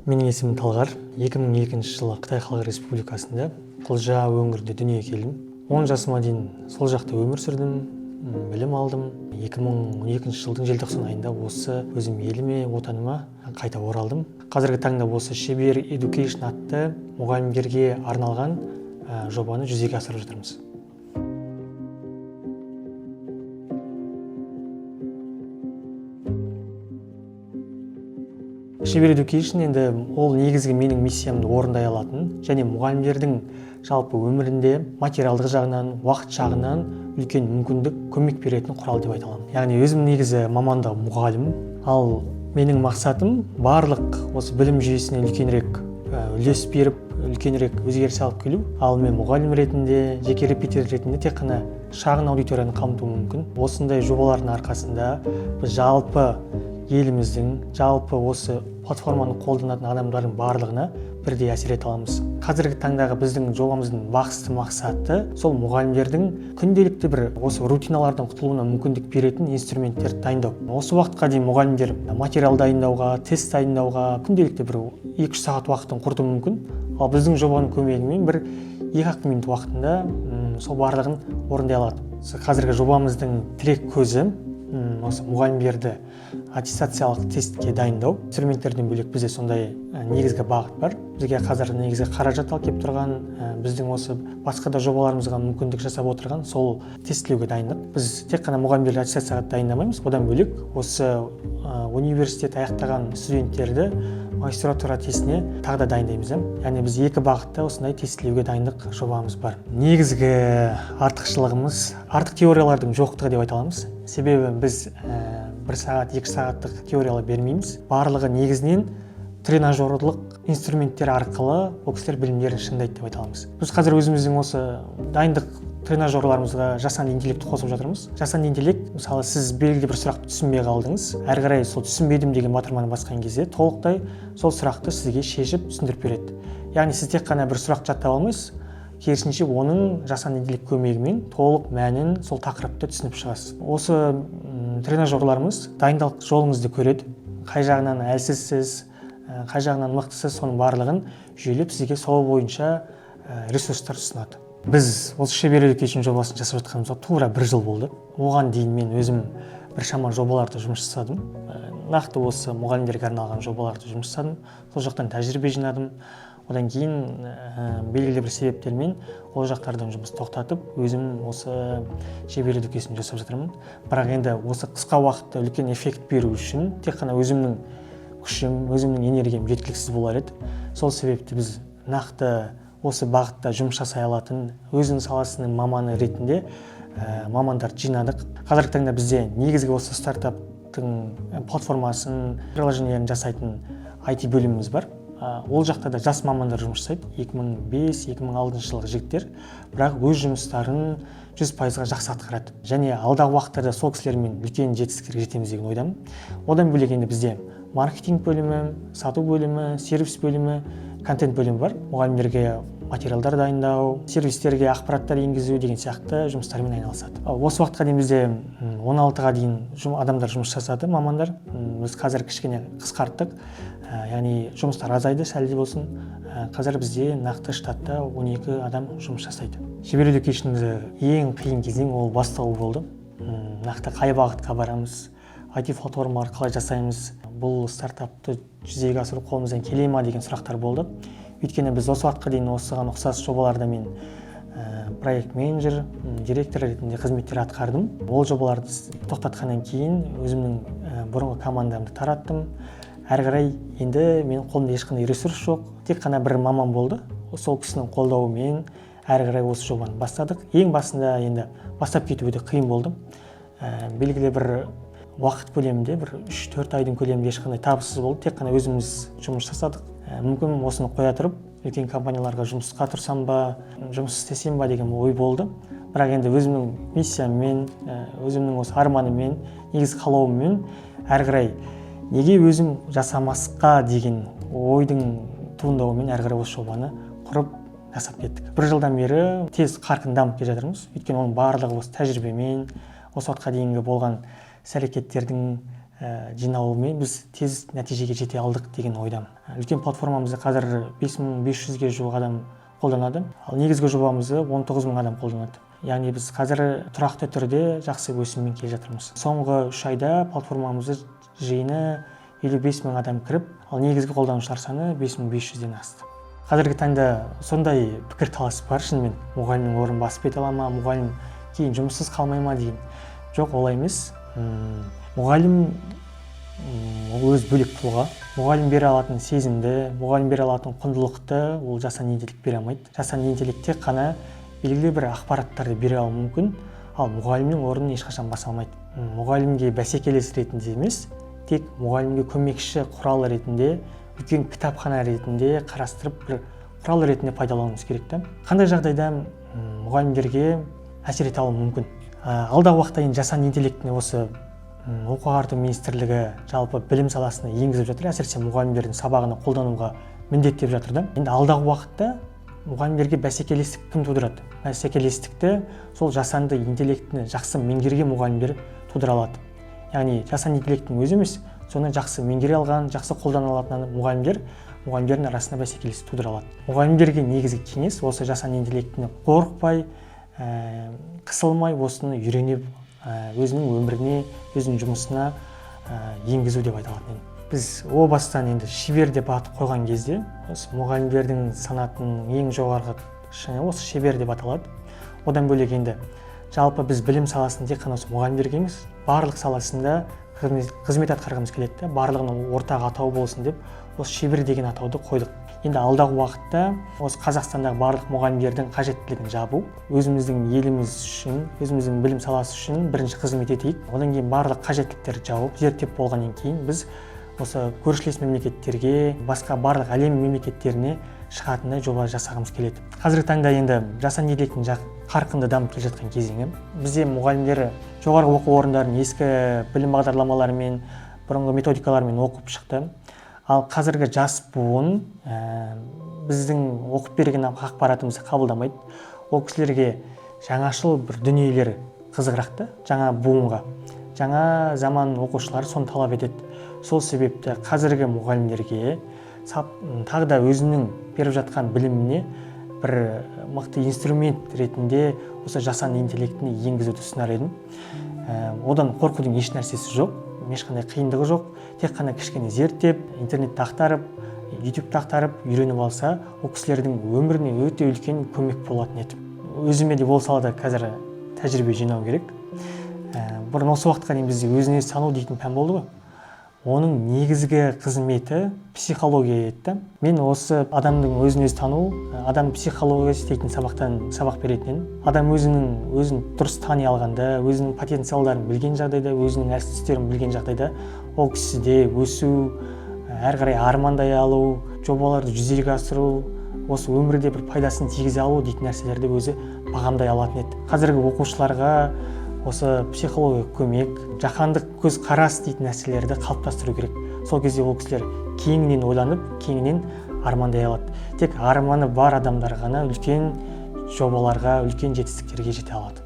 Менің есімім Талғар. 2002 жылы Қытай Халық Республикасында Құлжа өңірінде дүниеге келдім. 10 жасыма дейін сол жақта өмір сүрдім, білім алдым. 2012 жылдың желтоқсан айында осы өзім еліме, отаныма қайта оралдым. Қазіргі таңда осы Шебер Education атты мұғалімдерге арналған жобаны жүзеге асырып жатырмыз. Шебер Education енді ол негізгі менің миссиямды орындай алатын және мұғалімдердің жалпы өмірінде материалдық жағынан, уақыт жағынан үлкен мүмкіндік, көмек беретін құрал деп айта аламын. Яғни өзім негізі мамандығым мұғалім, ал менің мақсатым барлық осы білім жүйесіне үлкенірек үлес беріп, үлкенірек өзгеріс алып келу. Ал мен мұғалім ретінде, жеке репетитор ретінде тек қана шағын аудиторияны қамтуы мүмкін. Осындай жобалардың арқасында біз жалпы еліміздің, жалпы осы платформаны қолданатын адамдардың барлығына бірдей әсер ете аламыз. Қазіргі таңдағы біздің жобамыздың басты мақсаты сол мұғалімдердің күнделікті бір осы рутиналардан құтылуына мүмкіндік беретін инструменттерді дайындау. Осы уақытқа дейін мұғалімдер материал дайындауға, тест дайындауға күнделікті бір 2-3 сағат уақытын құртуы мүмкін. Ал біздің жобаның көмегімен бір 2-ақ минут уақытында сол барлығын орындай алады. Қазіргі жобамыздың тірек көзі осы мұғалімдерді аттестациялық тестке дайындау. Инструменттерден бөлек бізде сондай негізгі бағыт бар. Бізге қазір негізгі қаражат алып келіп тұрған, біздің осы басқа да жобаларымызға мүмкіндік жасап отырған сол тестілеуге дайындық. Біз тек қана мұғалімдерді аттестацияға дайындамаймыз, одан бөлек осы университет аяқтаған студенттерді магистратура тестіне тағы да дайындаймыз. Яғни біз екі бағытта осындай тестілеуге дайындық жобамыз бар. Негізгі артықшылығымыз артық теориялардың жоқтығы деп айта аламыз. Себебі біз 1 сағат, 2 сағаттық теориялар бермейміз. Барлығы негізінен тренажерлық инструменттер арқылы ол кісілер білімдерін шыңдайды деп айта аламыз. Біз қазір өзіміздің осы дайындық тренажерларымызға жасанды интеллектті қосып жатырмыз. Жасанды интеллект, мысалы, сіз белгілі бір сұрақты түсінбей қалдыңыз. Әрі қарай сол түсінбедім деген батырманы басқан кезде толықтай сол сұрақты сізге шешіп түсіндіріп береді. Яғни сіз тек қана бір сұрақ жаттап алмайсыз, керісінше оның жасанды интеллект көмегімен толық мәнін сол тақырыпты түсініп шығасыз. Осы тренажерларымыз дайындық жолыңызды көреді. Қай жағынан әлсізсіз, қай жағынан мықтысыз, соның барлығын жүйелеп сізге сол бойынша ресурстар ұсынады. Біз осы Шебер Education жобасын жасап жатқанымызға тура 1 жыл болды. Оған дейін мен өзім біршама жобаларды жұмыс жасадым. Нақты осы мұғалімдерге арналған жобаларды жұмыс жасадым. Сол жақтан тәжірибе жинадым. Одан кейін белгілі бір себептермен ол жақтардан жұмыс тоқтатып, өзім осы Шебер Education жасап жатырмын. Бірақ енді осы қысқа уақытта үлкен эффект беру үшін тек қана өзімнің күшім, өзімнің энергиям жеткіліксіз болар еді. Сол себепті біз нақты осы бағытта жұмыс жасай алатын өзінің саласының маманы ретінде мамандарды жинадық. Қазіргі таңда бізде негізгі осы стартаптың платформасын, приложениелерін жасайтын IT бөліміміз бар. Ол жақта да жас мамандар жұмыс жасайды. 2005-2006 жылғы жігіттер, бірақ өз жұмыстарын 100%-ға жақсы атқарады. Және алдағы уақыттарда сол кісілермен үлкен жетістіктерге жетеміз деген ойдамын. Одан бөлек енді бізде маркетинг бөлімі, сату бөлімі, сервис бөлімі, контент бөлімі бар. Мұғалімдерге материалдар дайындау, сервистерге ақпараттар енгізу деген сияқты жұмыстармен айналысады. Осы уақытқа дейін бізде 16-ға дейін адамдар жұмыс жасады, мамандар. Біз қазір кішкене қысқарттық. Яғни жұмыстар азайды, сәлде болсын. Қазір бізде нақты штатта 12 адам жұмыс жасайды. Шебер Education'ды ең қиын кезең ол бастау болды. Нақты қай бағытқа барамыз, IT платформалар қалай жасаймыз, бұл стартапты жүзеге асыру қолымыздан келе ме деген сұрақтар болды. Өйткені біз осы уақытқа дейін осыған ұқсас жобаларда мен проект менеджер, директор ретінде қызметтер атқардым. Ол жобаларды тоқтатқаннан кейін өзімнің бұрынғы командамды тараттым. Әрі қарай енді менің қолымда ешқандай ресурс жоқ. Тек қана бір маман болды. Сол кісінің қолдауымен әрі қарай осы жобаны бастадық. Ең басында енді бастап кету өте қиын болды. Белгілі бір уақыт көлемінде, бір 3-4 айдың көлемінде ешқандай табыссыз болды. Тек қана өзіміз жұмыс жасадық. Мүмкін осыны қоя тұрып, үлкен компанияларға жұмысқа тұрсам ба, жұмыс істесем ба деген ой болды. Бірақ енді өзімнің миссияммен, өзімнің осы арманыммен, негіз қалауыммен әрі қарай неге өзім жасамасқа деген ойдың туындауымен әрі қарай осы жобаны құрып жасап кеттік. 1 жылдан бері тез қарқын дамып келе жатырмыз. Өйткені оның барлығы осы тәжірибемен, осы уақытқа дейінгі болған іс-әрекеттердің жинауымен біз тез нәтижеге жете алдық деген ойдамын. Үлкен платформамызды қазір 5500-ге жуық адам қолданады, ал негізгі жобамызды 19 000 адам қолданады. Яғни біз қазір тұрақты түрде жақсы өсіммен келе жатырмыз. Соңғы 3 айда платформамызды жиыны 55 000 адам кіріп, ал негізгі қолданушылар саны 5500-ден асты. Қазіргі таңда сондай пікір талас бар шынымен. Мұғалімнің орнын басып кете ала ма, мұғалім кейін жұмыссыз қалмай ма деген. Жоқ, олай емес. Мұғалім ол өз бөлек тұлға. Мұғалім бере алатын сезімді, мұғалім бере алатын құндылықты ол жасанды интеллект бере алмайды. Жасанды интеллект тек қана белгілі бір ақпараттарды бере алуы мүмкін, ал мұғалімнің орнын ешқашан баса алмайды. Мұғалімге бәсекелес ретінде емес, тек мұғалімге көмекші құрал ретінде, үлкен кітапхана ретінде қарастырып, бір құрал ретінде пайдалануымыз керек та. Қандай жағдайда мұғалімдерге әсер ете алуы мүмкін? Алдағы уақытта енді жасанды интеллектіне осы оқу ағарту министрлігі жалпы білім саласына енгізіп жатыр, әсіресе мұғалімдердің сабағына қолдануға міндеттеп жатыр да. Енді алдағы уақытта мұғалімдерге бәсекелестік кім тудырады? Бәсекелестікті сол жасанды интеллектіні жақсы меңгерген мұғалімдер тудыра алады. Яғни жасанды интеллекттің өзі емес, соны жақсы меңгере алған, жақсы қолдана алатын мұғалімдердің арасында бәсекелестік тудыра алады. Мұғалімдерге негізгі кеңес осы жасанды интеллектіні қорықпай, қысылмай, осыны үйреніп, өзінің өміріне, өзінің жұмысына енгізу деп айта алатын. Біз о бастан енді шебер деп ат қойған кезде, осы мұғалімдердің санатының ең жоғарғы шыңы осы шебер деп аталады. Одан бөлек енді жалпы біз білім саласында тек қана осы мұғалімдерге емес, барлық саласында қызмет атқарғымыз келеді. Барлығының ортақ атауы болсын деп, осы шебер деген атауды қойдық. Енді алдағы уақытта осы Қазақстандағы барлық мұғалімдердің қажеттілігін жабу, өзіміздің еліміз үшін, өзіміздің білім саласы үшін бірінші қызмет етейік. Одан кейін барлық қажеттіліктерді жауып, зерттеп болғаннан кейін біз осы көршілес мемлекеттерге, басқа барлық әлем мемлекеттеріне шығатындай жоба жасағымыз келеді. Қазіргі таңда енді жасанды интеллекттің қарқынды дамып келе жатқан кезеңі. Бізде мұғалімдер жоғарғы оқу орындарын ескі білім бағдарламаларымен, бұрынғы методикалармен оқып шықты. Ал қазіргі жас буын біздің оқып берген ақпаратымызды қабылдамайды. Ол кісілерге жаңашыл бір дүниелер қызығырақты, жаңа буынға. Жаңа заман оқушылары соны талап етеді. Сол себепті қазіргі мұғалімдерге тағы да өзінің беріп жатқан біліміне бір мықты инструмент ретінде осы жасанды интеллектіні енгізуді ұсынар едім. Одан қорқудың еш нәрсесі жоқ, ешқандай қиындығы жоқ. Тек қана кішкене зерттеп, интернетті ақтарып, ютубты ақтарып, үйреніп алса, ол кісілердің өміріне өте үлкен көмек болатын еді. Өзіме де ол салада қазір тәжірибе жинау керек. Бұрын осы уақытқа дейін бізде өзіне тану дейтін пән болды ғой. Оның негізгі қызметі психология еді. Мен осы адамның өзін өзі тану, адам психологиясы дейтін сабақ беретін. Адам өзін дұрыс тани алғанда, өзінің потенциалдарын білген жағдайда, өзінің әлсіздіктерін білген жағдайда, ол кісіде өсу, әрі қарай армандай алу, жобаларды жүзеге асыру, осы өмірде бір пайдасын тигізе алу дейтін нәрселерді өзі бағамдай алатын еді. Қазіргі оқушыларға осы психология көмек, жаһандық көзқарас дейтін нәрселерді қалыптастыру керек. Сол кезде ол кісілер кеңінен ойланып, кеңінен армандай алады. Тек арманы бар адамдар ғана үлкен жобаларға, үлкен жетістіктерге жете алады.